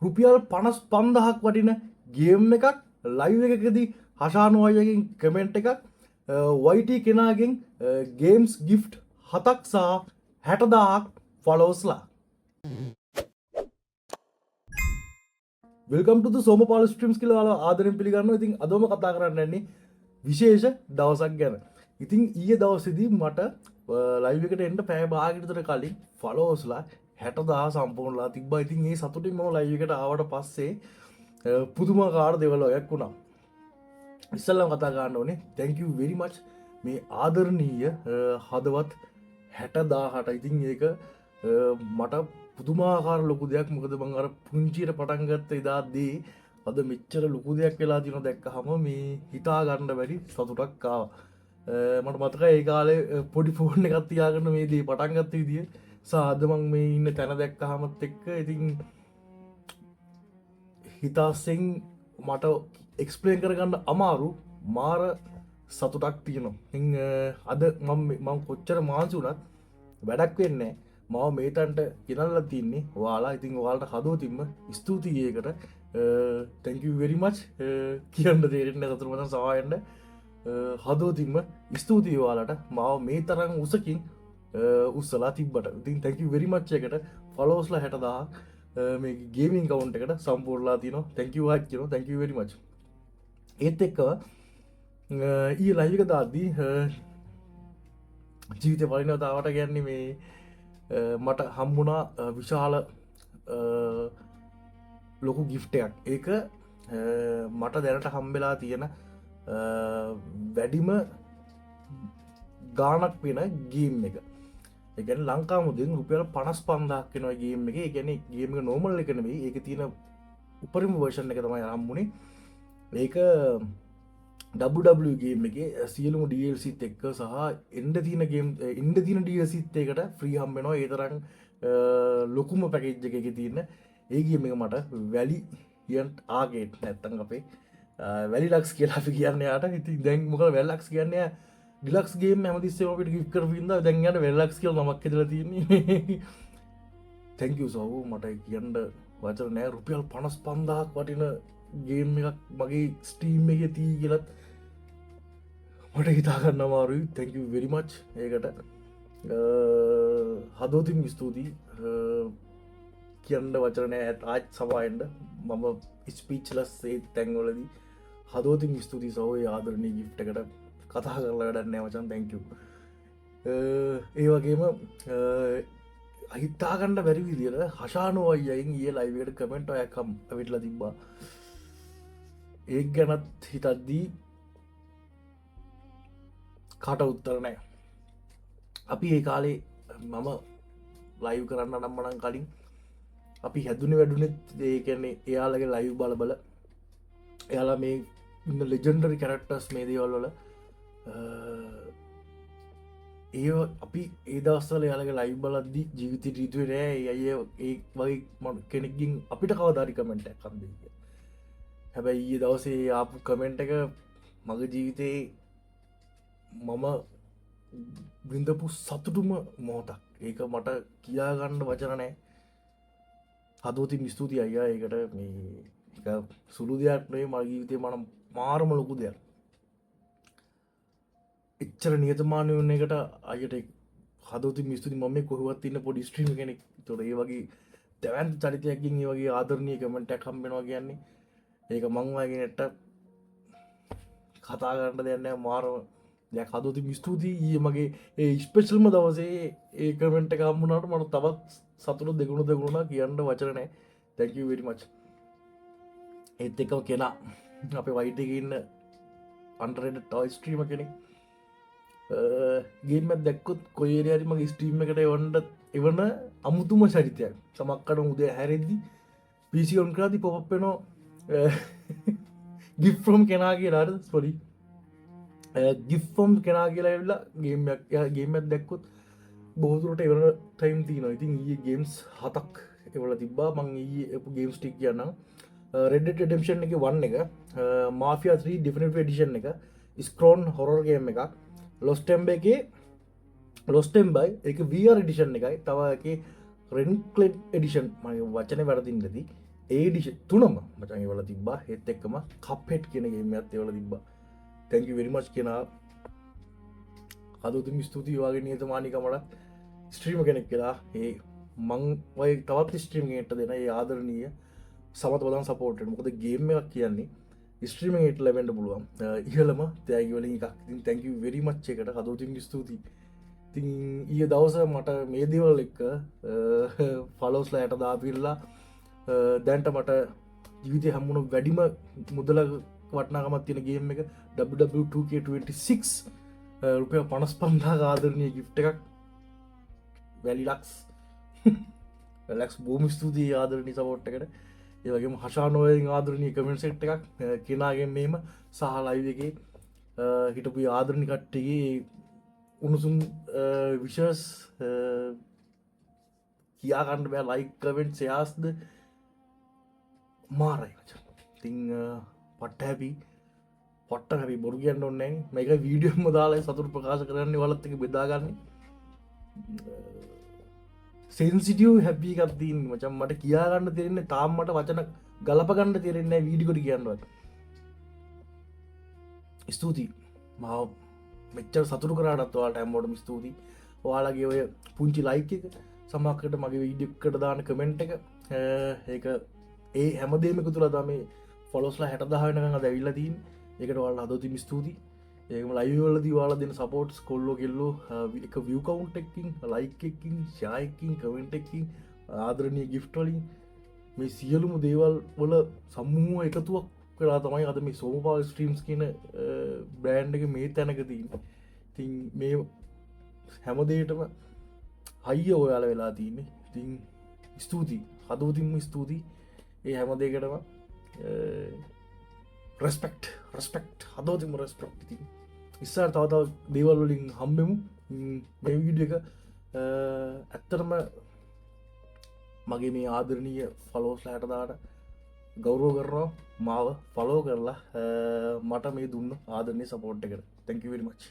රුපියල් 55,000ක් වටින ගේම් එකක් ලයිව් එකකදී හෂාන් අයියගෙන් කමෙන්ට් එකක් YT කෙනාගෙන් ගේම්ස් ගිෆ්ට් 7ක් සහ 60,000ක් ෆලෝස්ලා. වෙල්කම් ටු ද සෝමපාල ස්ට්‍රීම්ස් කියලා ඔයාලා ආදරෙන් පිළිගන්නවා. ඉතින් අදම කතා කරන්න යන්නේ විශේෂ දවසක් ගැන. ඉතින් ඊයේ දවසේදී මට ලයිව් එකට එන්න පැය භාගයකට විතර කලින් ෆලෝස්ලා 60,000 සම්පූර්ණලා තිබ්බා. ඉතින් මේ සතුටින් මම ලයිව් එකට ආවට පස්සේ පුදුමාකාර දේවල් වගේක් වුණා. ඉස්සෙල්ලාම කතා කරන්න ඕනේ thank you very much මේ ආදරණීය හදවත් 60,000ට. ඉතින් ඒක මට පුදුමාකාර ලොකු දෙයක්. මොකද මම අර පුංචියට පටන් ගත්ත එදාදී අද මෙච්චර ලොකු දෙයක් වෙලා තියෙනවා දැක්කහම මේ හිතා ගන්න බැරි සතුටක් ආවා. මට මතකයි ඒ කාලේ පොඩි ෆෝන් එකක් තියාගෙන මේ දේ පටන් ගත්ත විදිය සහ අද මම මේ ඉන්න තැන දැක්කහමත් එක්ක ඉතින් හිතාසෙන් මට එක්ස්ප්ලේන් කරගන්න අමාරු මාර සතුටක් තියෙනවා. ඉතින් අද මම කොච්චර මාංචි වුණත් වැඩක් වෙන්නේ නැහැ. මම මේතන්ට ගෙනල්ලා තින්නේ ඔයාලා. ඉතින් ඔයාලට හදවතින්ම ස්තුතියි ඒකට. thank you very much කියන්න තේරෙන්නේ සතුට මතන් සවායන්න හදවතින්ම ස්තුතියි ඔයාලට මාව මේ තරම් උසකින් උස්සලා තිබ්බට. ඉතින් thank you very much එකට ෆලෝස්ලා 60,000 මේ ගේමින් කවුන්ට් එකට සම්පූර්ණලා තියෙනවා. thank you හත් කියනවා. thank you very much. ඒත් එක්ක ඊයේ ලයිව් එක දාද්දී ජීවිතේ පරිණතාවට කියන්නේ මේ මට හම්බුණා විශාල ලොකු ගිෆ්ට් එකක්. ඒක මට දැනට හම්බෙලා තියෙන වැඩිම ගාණක් වෙන ගේම් එක. ඒ කියන්නේ ලංකා මුදෙන් රුපියල් 55,000ක් වෙනවා ගේම් එකේ. ඒ කියන්නේ ගේම් එක නෝමල් එක නෙවෙයි. ඒකේ තියෙන උපරිම වර්ෂන් එක තමයි හම්බුනේ. ඒක WW ගේම් එකේ සියලුම DLCත් එක්ක සහ එන්න තියෙන DLCත් එකට ෆ්‍රී හම්බ වෙනවා. ඒ තරම් ලොකුම පැකේජ් එකක තියෙන ඒ ගේම් එක මට වැලියන්ට් ආගේට් නැත්තම් අපේ වැලිලක්ස් කියලා අපි කියන්නේ යාට. ඉතින් දැන් මොකද වැලිලක්ස් කියන්නේ ඩිලක්ස් ගේම් හැමතිස්සෙම අපිට ගිෆ්ට් කරපු ඉඳලා දැන් යාට වැලිලක්ස් කියලා නමක් හදලා තියෙන්නේ. thank you so මට කියන්න වචන නෑ. රුපියල් 55,000ක් වටින ගේම් එකක් මගේ ස්ටීම් එකේ තිය කියලත් මට හිතා ගන්න අමාරුයි. thank you very much ඒකට හදවතින් ස්තුතියි. කියන්න වචන නෑ. ආත් සවායෙන්ද මම ස්පීච්ලස් ඒ තැන්වලදී හදවතින් ස්තුතියි සහෝ. ඒ ආදරණීය ගිෆ්ට් එකට කතා කරලා වැඩක් නෑ මචං. thank you. ඒ වගේම හිතා ගන්න බැරි විදියට හෂානෝ අයියගෙන් ඊයේ ලයිව් එකට කමෙන්ට් එකක් ඇවිල්ලා තිබ්බා. ඒක ගැනත් හිතද්දී කට උත්තර නෑ. අපි ඒ කාලේ මම ලයිව් කරන්න නම් මනම් කලින් අපි හැදුනේ වැඩුණෙත් ඒ කියන්නේ එයාලගේ ලයිව් බල බල එයාලා මේ ඉන්න ලෙජෙන්ඩරි කැරක්ටර්ස් මේ දේවල් වල ඒ අපි ඒ දවස්වල එයාලගේ ලයිව් බලද්දී ජීවිතේ රීතුවේ නෑ. ඒ ඒ වගේ කෙනෙක්ගෙන් අපිට කවදාරි කමෙන්ට් එකක් හම්බෙයි. හැබැයි ඊයේ දවසේ ආපු කමෙන්ට් එක මගේ ජීවිතේ මම බින්දපු සතුටුම මොහොතක්. ඒක මට කියා ගන්න වචන නෑ. හදවතින් ස්තුතියි අයියා. ඒකට මේ එක සුළු දෙයක් නෙවෙයි මගේ ජීවිතේ මම මාරම ලොකු දෙයක්. එච්චර නිහතමානී වෙන එකට අයියට හදවතින් ස්තුතියි. මම මේ කොහෙවත් ඉන්න පොඩි ස්ට්‍රීමර් කෙනෙක්. ඒතකොට ඒ වගේ දැවැන්ත චරිතයකින් ඒ වගේ ආදරණීය කමෙන්ට් එකක් හම්බ වෙනවා කියන්නේ ඒක මං වගේ නෙට කතා කරන්න දෙයක් නෑ. මාරම දෙයක්. හදවතින් ස්තුතියි. ඊයේ මගේ ඒ ස්පෙෂල්ම දවසේ ඒ කමෙන්ට් එක හම්බුනාට මට තවත් සතුට දෙගුණා කියන්න වචන නෑ. thank you very much. ඒත් එක්කම කෙනා අපේ YT එකේ ඉන්න underrated toy streamer කෙනෙක් ගේම් එකක් දැක්කොත් කොයි ඒරියා හරි මගේ ස්ට්‍රීම් එකට එවන අමුතුම චරිතයක්. සමහරකට උදේ හැරෙද්දි PC on කරද්දි pop up වෙනවා gift from කෙනා කියලා. හරිද? sorry gift from කෙනා කියලා ඇවිල්ලා ගේම් එකක් දැක්කොත් බොහෝ දුරට එවන ටයිම් තියෙනවා. ඉතින් ඊයේ ගේම්ස් 7ක් එවලා තිබ්බා. මං ඊයේ එපු ගේම්ස් ටික කියන්නම්. Red Dead Redemption එකේ 1 එක, Mafia 3 Definitive Edition එක, Scroll horror game එකක්, Lost Ember එකේ Lost Ember ඒක VR edition එකයි. තව එකේ Rencled edition මම වචනේ වැරදින්නදී ඒඩිෂ තුනම මචන් වල තිබා හෙත් එක්කම කප්හෙට් කියන ගේම ඇත් වල තිබා තැංකි වෙරිමච් කෙනා අදතුම ස්තුතියි වගේ නියතමානිකමට ස්ට්‍රීම කෙනෙක් කියලා ඒ මං වයි තවත් ස්ට්‍රීම්ට දෙන ඒ ආදරණීය සමත් වදන් සපෝට් මොකද ගේම එකක් කියන්නේ ස්ට්‍රීමට ලැබෙන්ට පුළුවන් ඉහලම තෑගවලින් එකක් තැංක වෙරිමච් එකට හදෝතින් ස්තුතියි තින් ඊය දවස මට මේ දේවල් එක්ක ෆලෝස්ල ඇයට දාපිල්ලා දැන්ට මට ජීවිතය හම්මුණු වැඩිම මුදල වටනාගමත් තියෙන ගේම් එක WW2K26 රුපය 55 ආදරණීය ගිෆ්ට් එකක් වැලිලක්ස් ලක්ස් බෝම ස්තුතියි ආදරණී සපෝට් එකට ඒ වගේම හෂානෝයෙන් ආදරණීය කමෙන්ට් සෙට් එකක් කෙනාගෙන් මේම සහ ලයිව් එකේ හිටපු ආදරණී කට්ටියගේ උණුසුම් විශස් කියා ගන්න බෑ ලයික් කමෙන්ට් ෂෙයාර්ස්ද මාරයි මචං ඉතින් පට්ට හැපි පොට්ට හැපි බොරු කියන්න ඕනේ නැහැ මේක වීඩියෝම දාලා සතුට ප්‍රකාශ කරන්නේ වලත් එක බෙදාගන්නේ සෙන්සිටියව් හැපි එකක් තියෙන්නේ මචං මට කියා ගන්න තේරෙන්නේ තාම මට වචන ගලප ගන්න තේරෙන්නේ නැහැ වීඩියෝ එකට කියන්නවත් ස්තුතියි මාව මෙච්චර සතුටු කරාටත් ඔයාලට හැමෝටම ස්තුතියි ඔයාලගේ ඔය පුංචි ලයික් එක සමහරකට මගේ වීඩියෝ එකට දාන කමෙන්ට් එක ඒක ඒ හැමදේම එකතු වෙලා තමයි ෆලෝස්ලා 60000 වෙනකන් අද ඇවිල්ලා තියෙන්නේ ඒකට ඔයාලට හදවතින් ස්තුතියි ඒකම ලයිව් වලදී ඔයාලා දෙන සපෝට්ස් කොල්ලෝ කෙල්ලෝ එක view count එකකින් like එකකින් share එකකින් comment එකකින් ආදරණීය gift වලින් මේ සියලුම දේවල් වල සමූහ එකතුවක් වෙලා තමයි අද මේ සෝමපාල් ස්ට්‍රීම්ස් කියන බ්‍රෑන්ඩ් එක මේ තැනක තියෙන්නේ. ඉතින් මේ හැම දෙයකටම හයිය ඔයාලා වෙලා තියෙන්නේ. ඉතින් ස්තුතියි. හදවතින්ම ස්තුතියි. ඒ හැම දෙයකටම රෙස්පෙක්ට් හදවතින්ම රෙස්පෙක්ට් ඉතින් ඉස්සරහට තව දේවල් වලින් හම්බෙමු. මේ වීඩියෝ එක ඇත්තටම මගේ මේ ආදරණීය ෆලෝස්ලා 60000ට ගෞරව කරනවා මාව ෆලෝ කරලා මට මේ දුන්න ආදරණීය සපෝට් එකට. thank you very much